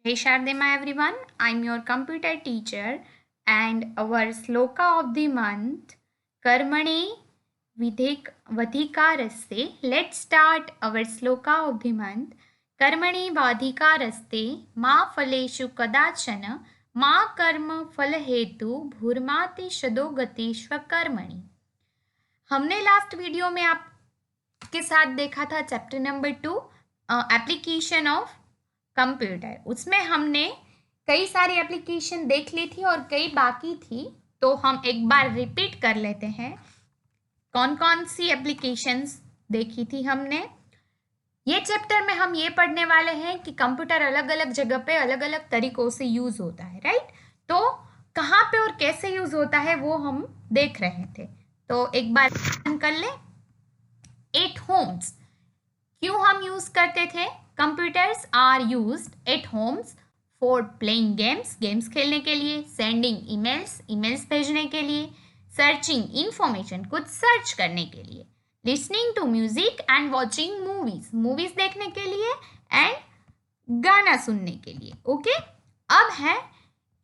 Hey Shardima everyone, I'm your computer teacher and our sloka of the month Karmane Vadhikaraste. Let's start our sloka of the month. Karmane Vadhikaraste Ma Phaleshu Kadachana Ma Karma Phalhetu Bhurmati Shadogati Swakर्मणि। हमने last video में आपके साथ देखा था chapter number 2 application of computer. उसमें हमने कई सारी एप्लीकेशन देख ली थी और कई बाकी थी, तो हम एक बार रिपीट कर लेते हैं कौन कौन सी एप्लीकेशंस देखी थी हमने। ये चैप्टर में हम ये पढ़ने वाले हैं कि कंप्यूटर अलग अलग जगह पे अलग अलग तरीकों से यूज होता है, राइट। तो कहाँ पे और कैसे यूज होता है वो हम देख रहे थे। तो एक बार कर ले। एट होम्स क्यों हम यूज करते थे? Computers are used at homes for playing games खेलने के लिए, सेंडिंग ईमेल्स भेजने के लिए, सर्चिंग इंफॉर्मेशन कुछ सर्च करने के लिए, listening to music and watching movies देखने के लिए एंड गाना सुनने के लिए। ओके, अब है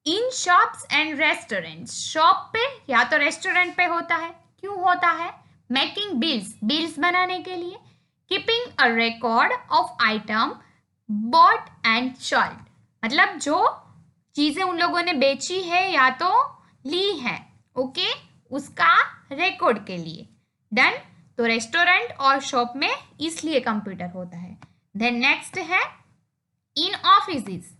इन शॉप्स एंड रेस्टोरेंट्स। शॉप पे या तो रेस्टोरेंट पे होता है। क्यों होता है? मेकिंग बिल्स बनाने के लिए, keeping a record of item bought and sold, मतलब जो चीजें उन लोगों ने बेची है या तो ली है, ओके, उसका रिकॉर्ड के लिए। डन। तो रेस्टोरेंट और शॉप में इसलिए कंप्यूटर होता है। देन नेक्स्ट है in offices.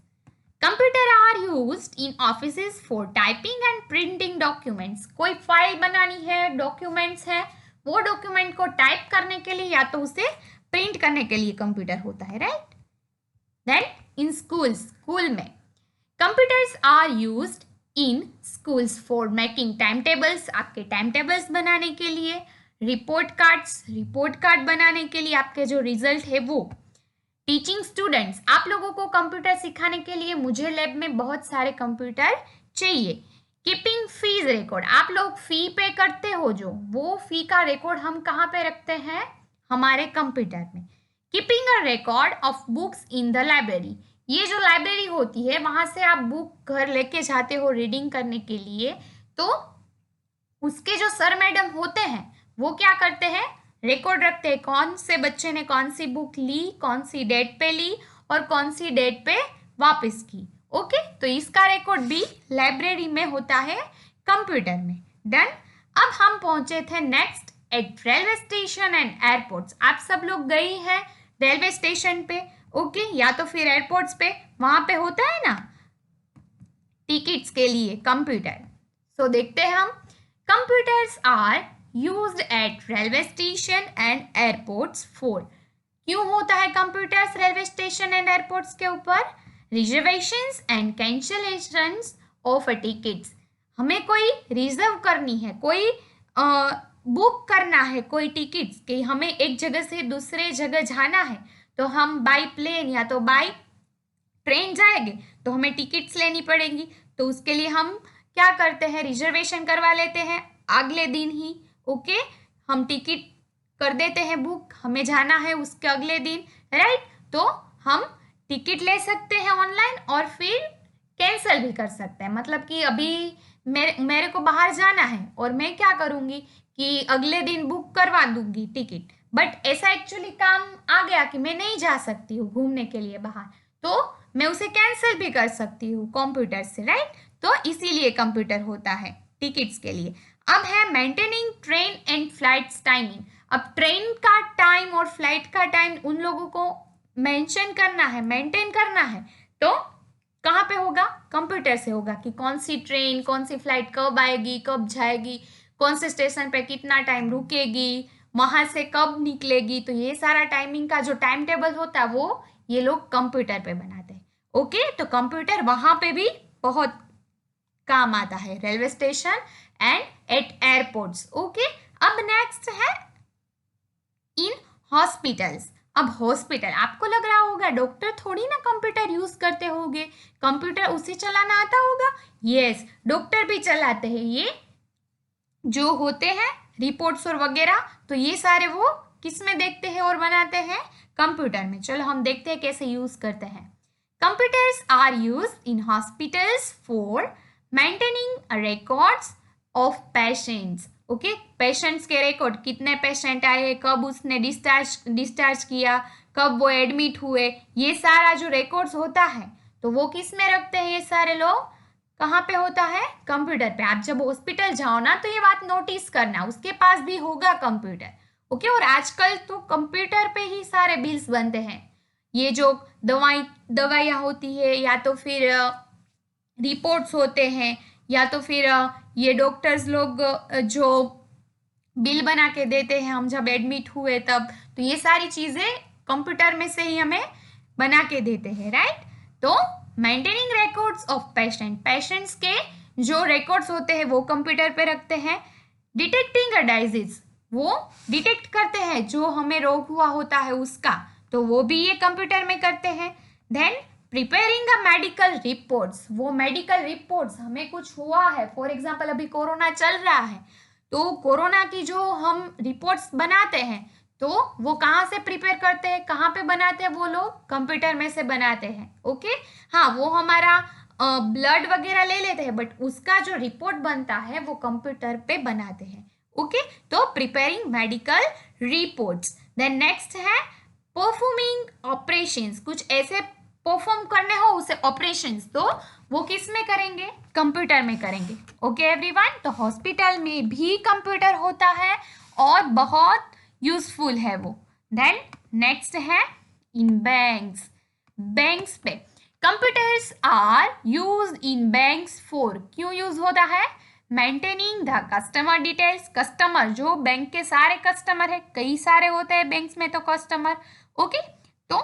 Computer are used in offices for typing and printing documents. कोई फाइल बनानी है, डॉक्यूमेंट्स है, वो डॉक्यूमेंट को टाइप करने के लिए या तो उसे प्रिंट करने के लिए कंप्यूटर होता है, राइट। देन इन स्कूल में computers are used in schools for making time tables, आपके टाइम टेबल्स बनाने के लिए, रिपोर्ट कार्ड बनाने के लिए, आपके जो रिजल्ट है वो। टीचिंग स्टूडेंट्स, आप लोगों को कंप्यूटर सिखाने के लिए मुझे लैब में बहुत सारे कंप्यूटर चाहिए। कीपिंग फीस रिकॉर्ड, आप लोग फी पे करते हो जो, वो फी का रिकॉर्ड हम कहाँ पे रखते हैं? हमारे कंप्यूटर में। Keeping a record of books in the library, ये जो लाइब्रेरी होती है वहां से आप बुक घर लेके जाते हो रीडिंग करने के लिए, तो उसके जो सर मैडम होते हैं वो क्या करते हैं? रिकॉर्ड रखते हैं कौन से बच्चे ने कौन सी बुक ली, कौन सी डेट पे ली और कौन सी डेट पे वापस की। ओके, तो इसका रिकॉर्ड भी लाइब्रेरी में होता है कंप्यूटर में। डन। अब हम पहुंचे थे next eight railway station and airports. आप सब लोग गई हैं रेलवे स्टेशन पे, ओके, या तो फिर एयरपोर्ट्स पे, वहां पे होता है ना टिकट्स के लिए कंप्यूटर। सो देखते हैं हम। Computers are used at railway station and airports for, क्यों होता है computers railway station and airports के ऊपर? Reservations and cancellations of tickets, हमें कोई रिजर्व करनी है, कोई बुक करना है कोई टिकट्स कि हमें एक जगह से दूसरे जगह जाना है, तो हम बाय प्लेन या तो बाय ट्रेन जाएंगे तो हमें टिकट्स लेनी पड़ेगी। तो उसके लिए हम क्या करते हैं? रिजर्वेशन करवा लेते हैं अगले दिन ही। ओके, हम टिकट कर देते हैं बुक, हमें जाना है उसके अगले दिन, राइट। तो हम टिकट ले सकते हैं ऑनलाइन और फिर कैंसिल भी कर सकते हैं। मतलब कि अभी मेरे को बाहर जाना है और मैं क्या करूंगी कि अगले दिन बुक करवा दूंगी टिकट, बट ऐसा एक्चुअली काम आ गया कि मैं नहीं जा सकती हूँ घूमने के लिए बाहर, तो मैं उसे कैंसिल भी कर सकती हूँ कंप्यूटर से, राइट। तो इसीलिए कंप्यूटर होता है टिकट्स के लिए। अब है maintaining train and flights timing. अब ट्रेन का टाइम और फ्लाइट का टाइम उन लोगों को मेंशन करना है, मेंटेन करना है, तो कहाँ पे होगा? कंप्यूटर से होगा कि कौन सी ट्रेन कौन सी फ्लाइट कब आएगी कब जाएगी, कौन से स्टेशन पे कितना टाइम रुकेगी, वहां से कब निकलेगी। तो ये सारा टाइमिंग का जो टाइम टेबल होता है वो ये लोग कंप्यूटर पे बनाते हैं। ओके, तो कंप्यूटर वहां पे भी बहुत काम आता है, railway station and at airports. Okay, अब नेक्स्ट है इन हॉस्पिटल्स। अब हॉस्पिटल, आपको लग रहा होगा डॉक्टर थोड़ी ना कंप्यूटर यूज करते होंगे, कंप्यूटर उसे चलाना आता होगा। यस, डॉक्टर भी चलाते हैं। ये जो होते हैं रिपोर्ट्स और वगैरह, तो ये सारे वो किस में देखते हैं और बनाते हैं? कंप्यूटर में। चलो हम देखते हैं कैसे यूज करते हैं। Computers are used in hospitals for maintaining records of patients. Okay, patients के रिकॉर्ड, कितने पेशेंट आए, कब उसने डिस्चार्ज किया, कब वो एडमिट हुए, ये सारा जो रिकॉर्ड्स होता है तो वो किस में रखते हैं ये सारे लोग, कहाँ पे होता है, कंप्यूटर पे। आप जब हॉस्पिटल जाओ ना तो ये बात नोटिस करना, उसके पास भी होगा कंप्यूटर। ओके, और आजकल तो कंप्यूटर पे ही सारे बिल्स बनते हैं। ये जो दवाइयाँ होती है या तो फिर रिपोर्ट्स होते हैं या तो फिर ये डॉक्टर्स लोग जो बिल बना के देते हैं हम जब एडमिट हुए तब, तो ये सारी चीज़ें कंप्यूटर में से ही हमें बना के देते हैं, राइट। तो मेंटेनिंग रिकॉर्ड्स ऑफ पेशेंट्स के जो रिकॉर्ड्स होते हैं वो कंप्यूटर पे रखते हैं। डिटेक्टिंग अ डिजीज, वो डिटेक्ट करते हैं जो हमें रोग हुआ होता है उसका, तो वो भी ये कंप्यूटर में करते हैं। Then preparing a medical reports, वो मेडिकल रिपोर्ट्स, हमें कुछ हुआ है, फॉर एग्जाम्पल अभी कोरोना चल रहा है तो कोरोना की जो हम रिपोर्ट्स बनाते हैं तो वो कहाँ से प्रिपेयर करते हैं, कहाँ पे बनाते हैं, वो लोग कंप्यूटर में से बनाते हैं। ओके, हाँ, वो हमारा ब्लड वगैरह ले लेते हैं बट उसका जो रिपोर्ट बनता है वो कंप्यूटर पे बनाते हैं। ओके, तो preparing medical reports. Then next है परफॉर्मिंग ऑपरेशंस, कुछ ऐसे परफॉर्म करने हो उसे ऑपरेशंस, तो वो किस में करेंगे, कंप्यूटर में करेंगे। ओके एवरीवन, तो हॉस्पिटल में भी कंप्यूटर होता है और बहुत यूजफुल है वो। देन नेक्स्ट है इन बैंक्स पे computers are use in banks for, क्यों यूज होता है, maintaining the customer details, customer जो बैंक के सारे कस्टमर है, कई सारे होते हैं बैंक्स में तो कस्टमर। ओके, तो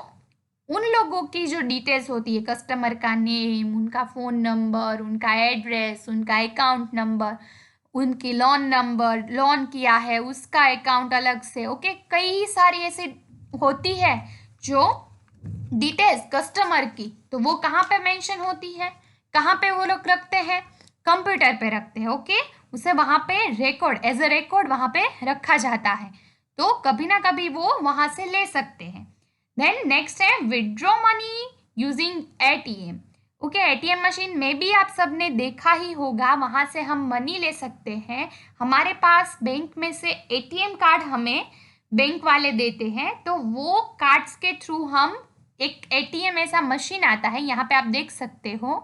उन लोगों की जो डिटेल्स होती है, कस्टमर का नेम, उनका फ़ोन नंबर, उनका एड्रेस, उनका अकाउंट नंबर, उनकी लोन नंबर, लोन किया है उसका अकाउंट अलग से। ओके, कई सारी ऐसी होती है जो डिटेल्स कस्टमर की, तो वो कहाँ पे मेंशन होती है, कहाँ पे वो लोग रखते हैं, कंप्यूटर पे रखते हैं। ओके, उसे वहाँ पे रिकॉर्ड, एज अ रिकॉर्ड वहाँ पे रखा जाता है, तो कभी ना कभी वो वहाँ से ले सकते हैं। देन नेक्स्ट है withdraw money using ATM. Okay, ATM machine में भी आप सबने देखा ही होगा, वहाँ से हम मनी ले सकते हैं। हमारे पास बैंक में से एटीएम कार्ड हमें बैंक वाले देते हैं, तो वो कार्ड्स के थ्रू हम एक एटीएम ऐसा मशीन आता है, यहाँ पे आप देख सकते हो,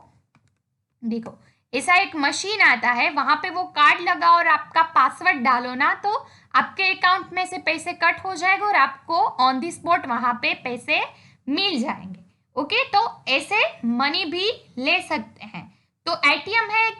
देखो ऐसा एक मशीन आता है, वहाँ पे वो कार्ड लगाओ और आपका पासवर्ड डालो ना तो आपके अकाउंट में से पैसे कट हो जाएगा और आपको ऑन द स्पॉट वहाँ पे पैसे मिल जाएंगे। ओके, तो ऐसे मनी भी ले सकते हैं। तो एटीएम है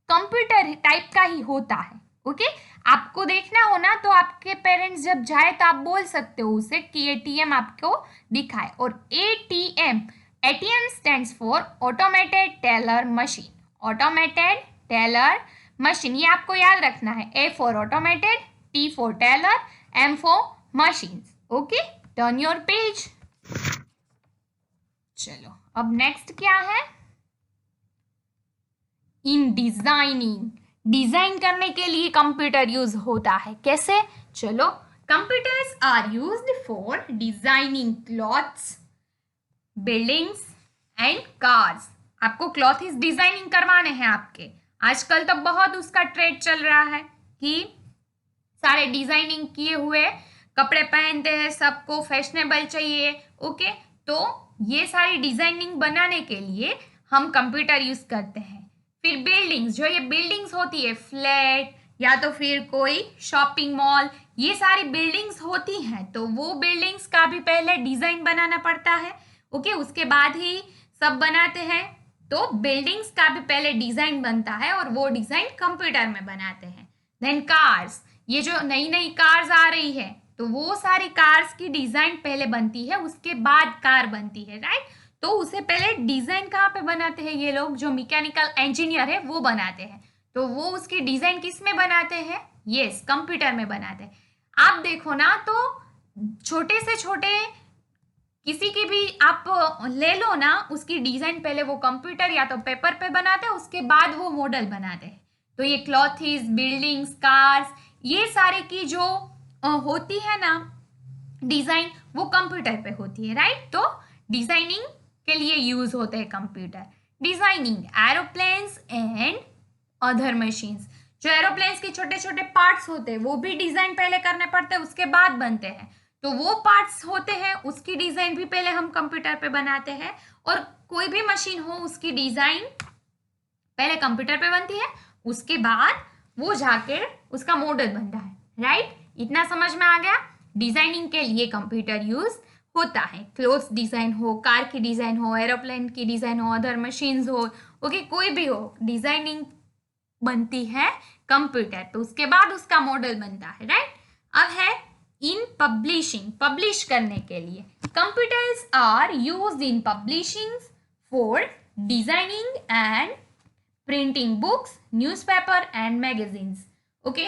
कंप्यूटर टाइप का ही होता है। ओके, आपको देखना हो ना तो आपके पेरेंट्स जब जाए तो आप बोल सकते हो उसे कि एटीएम आपको दिखाए। और ATM stands for automated teller machine, automated teller machine, ये आपको याद रखना है। A for automated, T for teller, M for machines. Okay, turn your page. चलो अब नेक्स्ट क्या है, इन डिजाइनिंग, डिजाइन करने के लिए कंप्यूटर यूज होता है। कैसे, चलो, computers are used for designing clothes, buildings and cars. आपको क्लॉथ्स डिजाइनिंग करवाने हैं आपके, आजकल तो बहुत उसका ट्रेंड चल रहा है कि सारे डिजाइनिंग किए हुए कपड़े पहनते हैं, सबको फैशनेबल चाहिए। ओके, तो ये सारी डिजाइनिंग बनाने के लिए हम कंप्यूटर यूज करते हैं। फिर बिल्डिंग्स, जो ये बिल्डिंग्स होती है, फ्लैट या तो फिर कोई शॉपिंग मॉल, ये सारी बिल्डिंग्स होती हैं, तो वो बिल्डिंग्स का भी पहले डिजाइन बनाना पड़ता है। ओके, उसके बाद ही सब बनाते हैं, तो बिल्डिंग्स का भी पहले डिजाइन बनता है और वो डिजाइन कंप्यूटर में बनाते हैं। देन कार्स, ये जो नई नई कार्स आ रही है तो वो सारी कार्स की डिजाइन पहले बनती है, उसके बाद कार बनती है, राइट। तो उसे पहले डिजाइन कहाँ पे बनाते हैं, ये लोग जो मैकेनिकल इंजीनियर है वो बनाते हैं, तो वो उसकी डिजाइन किस में बनाते हैं, यस, कंप्यूटर में बनाते हैं। आप देखो ना तो छोटे से छोटे किसी की भी आप ले लो ना, उसकी डिजाइन पहले वो कंप्यूटर या तो पेपर पे बनाते हैं, उसके बाद वो मॉडल बनाते हैं। तो ये क्लॉथ्स, बिल्डिंग्स, कार्स, ये सारे की जो होती है ना डिजाइन, वो कंप्यूटर पे होती है, राइट। तो डिजाइनिंग के लिए यूज होते हैं computer. Designing aeroplanes and other machines, जो एरोप्लेन्स के छोटे छोटे पार्ट्स होते हैं वो भी डिजाइन पहले करने पड़ते हैं, उसके बाद बनते हैं। तो वो पार्ट्स होते हैं उसकी डिजाइन भी पहले हम कंप्यूटर पे बनाते हैं, और कोई भी मशीन हो उसकी डिजाइन पहले कंप्यूटर पे बनती है, उसके बाद वो जाके उसका मॉडल बनता है। राइट, इतना समझ में आ गया। डिजाइनिंग के लिए कंप्यूटर यूज होता है, क्लोथ्स डिजाइन हो, कार की डिजाइन हो, एरोप्लेन की डिजाइन हो, अदर मशीन्स हो, ओके कोई भी हो, डिजाइनिंग बनती है कंप्यूटर पे, उसके बाद उसका मॉडल बनता है। राइट, अब है इन पब्लिशिंग, पब्लिश करने के लिए computers are used in publishing for designing and printing books, newspaper and magazines. Okay,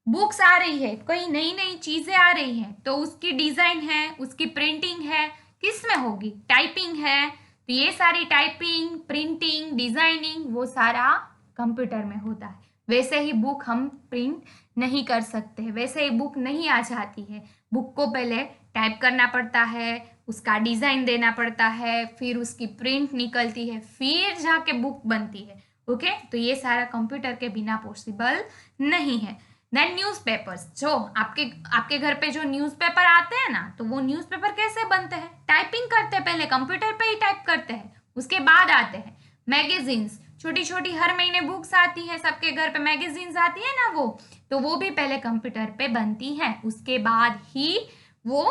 books आ रही है, कोई नई नई चीजें आ रही हैं, तो उसकी डिजाइन है, उसकी प्रिंटिंग है, किस में होगी, टाइपिंग है। तो ये सारी टाइपिंग, प्रिंटिंग, डिजाइनिंग वो सारा कंप्यूटर में होता है। वैसे ही बुक हम प्रिंट नहीं कर सकते, वैसे ही बुक नहीं आ जाती है। बुक को पहले टाइप करना पड़ता है, उसका डिजाइन देना पड़ता है, फिर उसकी प्रिंट निकलती है, फिर जाके बुक बनती है। ओके, तो ये सारा कंप्यूटर के बिना पॉसिबल नहीं है। देन न्यूज़पेपर्स, जो आपके घर पे जो न्यूज़पेपर आते हैं ना, तो वो न्यूज़पेपर कैसे बनते हैं, टाइपिंग करते हैं, पहले कंप्यूटर पे ही टाइप करते हैं, उसके बाद आते हैं। मैगजीन्स, छोटी छोटी हर महीने बुक्स आती है, सबके घर पे मैगजीन्स आती है ना, वो तो वो भी पहले कंप्यूटर पे बनती है, उसके बाद ही वो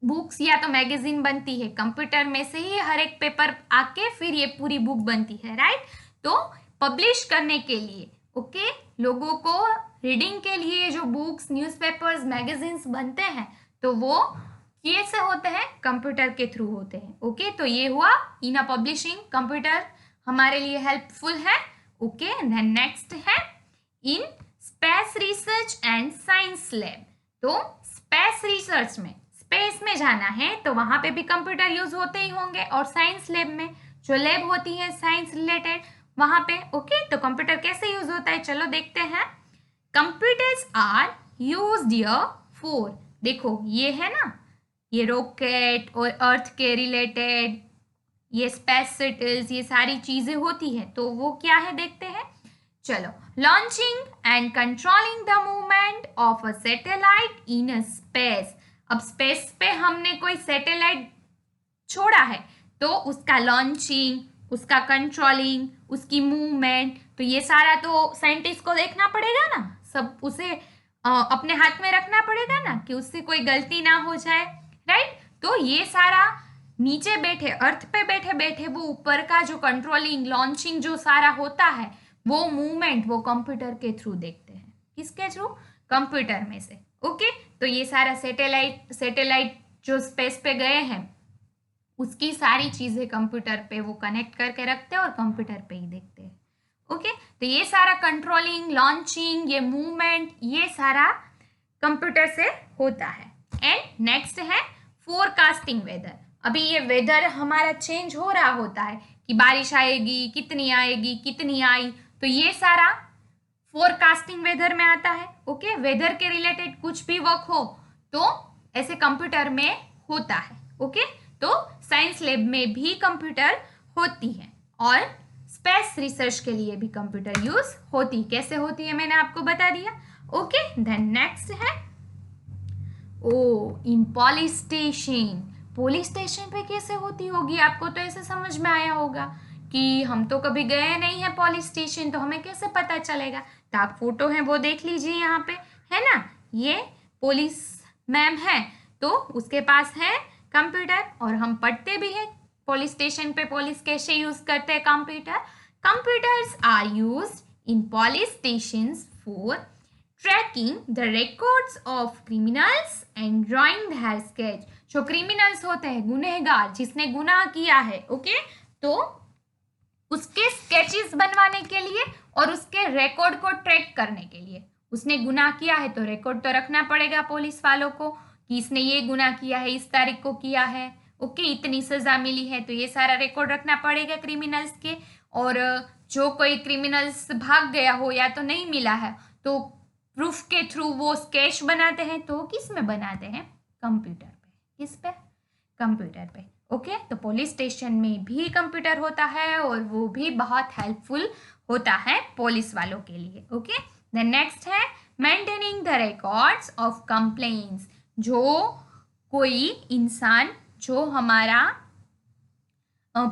बुक्स या तो मैगजीन बनती है। कंप्यूटर में से ही हर एक पेपर आके फिर ये पूरी बुक बनती है। राइट, तो पब्लिश करने के लिए, ओके, लोगों को रीडिंग के लिए जो बुक्स, न्यूज़पेपर्स, मैगजीन्स बनते हैं, तो वो कैसे होते हैं, कंप्यूटर के थ्रू होते हैं। ओके, तो ये हुआ इन अ पब्लिशिंग, कंप्यूटर हमारे लिए हेल्पफुल है। ओके, देन नेक्स्ट है in space research and science lab. तो स्पेस रिसर्च में, स्पेस में जाना है तो वहां पे भी कंप्यूटर यूज होते ही होंगे, और साइंस लैब में जो लैब होती है साइंस रिलेटेड वहां पे। ओके, तो कंप्यूटर कैसे यूज होता है, चलो देखते हैं। कंप्यूटर्स आर यूज्ड फॉर, देखो ये है ना, ये रॉकेट और अर्थ के रिलेटेड, ये स्पेस शटल्स, ये सारी चीजें होती है, तो वो क्या है देखते हैं। चलो, launching and controlling the movement of a satellite in space. अब स्पेस पे हमने कोई सैटेलाइट छोड़ा है, तो उसका लॉन्चिंग, उसका कंट्रोलिंग, उसकी मूवमेंट, तो ये सारा तो साइंटिस्ट को देखना पड़ेगा ना, सब उसे अपने हाथ में रखना पड़ेगा ना, कि उससे कोई गलती ना हो जाए। राइट, तो ये सारा नीचे बैठे, अर्थ पे बैठे बैठे वो ऊपर का जो कंट्रोलिंग, लॉन्चिंग जो सारा होता है, वो मूवमेंट वो कंप्यूटर के थ्रू देखते हैं। किसके थ्रू, कंप्यूटर में से। ओके, तो ये सारा सैटेलाइट जो स्पेस पे गए हैं उसकी सारी चीजें कंप्यूटर पे वो कनेक्ट करके रखते हैं और कंप्यूटर पे ही देखते हैं। ओके, तो ये सारा कंट्रोलिंग, लॉन्चिंग, ये मूवमेंट, ये सारा कंप्यूटर से होता है। एंड नेक्स्ट है फोरकास्टिंग वेदर। अभी ये वेदर हमारा चेंज हो रहा होता है कि बारिश आएगी, कितनी आई, तो ये सारा फोरकास्टिंग वेदर में आता है। ओके, वेदर के रिलेटेड कुछ भी वर्क हो तो ऐसे कंप्यूटर में होता है। ओके, तो साइंस लैब में भी कंप्यूटर होती है, और स्पेस रिसर्च के लिए भी कंप्यूटर यूज होती, कैसे होती है मैंने आपको बता दिया। ओके, देन नेक्स्ट है इन पुलिस स्टेशन। पुलिस स्टेशन पे कैसे होती होगी, आपको तो ऐसे समझ में आया होगा कि हम तो कभी गए नहीं है पुलिस स्टेशन, तो हमें कैसे पता चलेगा। तो आप फोटो है वो देख लीजिए, यहाँ पे है ना, ये पुलिस मैम है, तो उसके पास है कंप्यूटर, और हम पढ़ते भी है पुलिस स्टेशन पे पुलिस कैसे यूज करते हैं computer. Computers are used in police stations for tracking the records of criminals and drawing their sketch. जो क्रिमिनल्स होते हैं, गुनहगार, जिसने गुनाह किया है, ओके, तो उसके स्केचेस बनवाने के लिए और उसके रिकॉर्ड को ट्रैक करने के लिए। उसने गुनाह किया है तो रिकॉर्ड तो रखना पड़ेगा पुलिस वालों को कि इसने ये गुनाह किया है, इस तारीख को किया है, ओके, इतनी सजा मिली है, तो ये सारा रिकॉर्ड रखना पड़ेगा क्रिमिनल्स के। और जो कोई क्रिमिनल्स भाग गया हो या तो नहीं मिला है, तो प्रूफ के थ्रू वो स्केच बनाते हैं, तो किस में बनाते हैं, कंप्यूटर पे। किस पे, कंप्यूटर पे। ओके, तो पुलिस स्टेशन में भी कंप्यूटर होता है और वो भी बहुत हेल्पफुल होता है पुलिस वालों के लिए। ओके, देन नेक्स्ट है maintaining the records of complaints. जो कोई इंसान, जो हमारा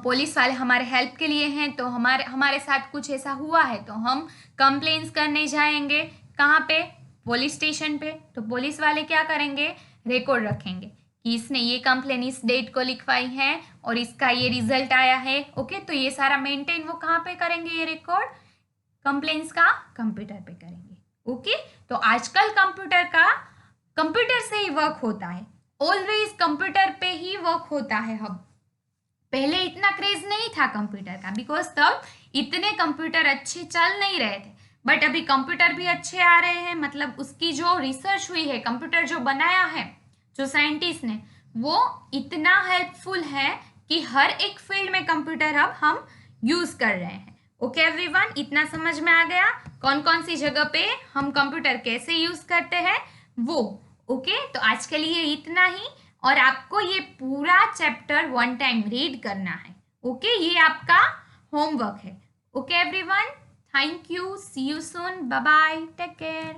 पुलिस वाले हमारे हेल्प के लिए हैं, तो हमारे साथ कुछ ऐसा हुआ है तो हम कंप्लेंट्स करने जाएंगे कहाँ पे, पुलिस स्टेशन पे। तो पुलिस वाले क्या करेंगे, रिकॉर्ड रखेंगे कि इसने ये कंप्लेन इस डेट को लिखवाई है और इसका ये रिजल्ट आया है। ओके, तो ये सारा मेंटेन वो कहाँ पे करेंगे, ये रिकॉर्ड कंप्लेंट्स का कंप्यूटर पे करेंगे। ओके, तो आजकल कंप्यूटर से ही वर्क होता है, ऑलवेज कंप्यूटर पे ही वर्क होता है। अब पहले इतना क्रेज नहीं था कंप्यूटर का, बिकॉज तब इतने कंप्यूटर अच्छे चल नहीं रहे थे, बट अभी कंप्यूटर भी अच्छे आ रहे हैं। मतलब उसकी जो रिसर्च हुई है, कंप्यूटर जो बनाया है जो साइंटिस्ट ने, वो इतना हेल्पफुल है कि हर एक फील्ड में कंप्यूटर अब हम यूज कर रहे हैं। ओके एवरीवन, इतना समझ में आ गया कौन कौन सी जगह पे हम कंप्यूटर कैसे यूज करते हैं वो। ओके, तो आज के लिए इतना ही, और आपको ये पूरा चैप्टर 1 टाइम रीड करना है। ओके, ये आपका होमवर्क है। Okay everyone, thank you, see you soon, bye bye, take care.